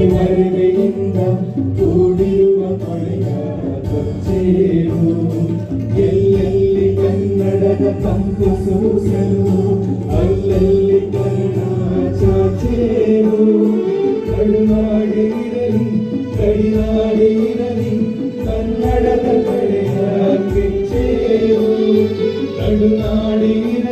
ಮರೆವೆಯಿಂದ ಕೂಡಿರುವ ಕೊಳೆಯ ಕೊಚ್ಚೇವು ಎಲ್ಲೆಲ್ಲಿ ಕನ್ನಡದ ತಂಪು ಸೂಸಲು ಅಲ್ಲಲ್ಲಿ ಕನ್ನಡ ಚಾಚೇವು ಕಡುನಾಡಿರಲಿ ಕಡಿನಾಡಿರಲಿ ಕನ್ನಡದ ಕಡೆಯ ಕಿಚ್ಚೇವು ಕಡುನಾಡಿರಲಿ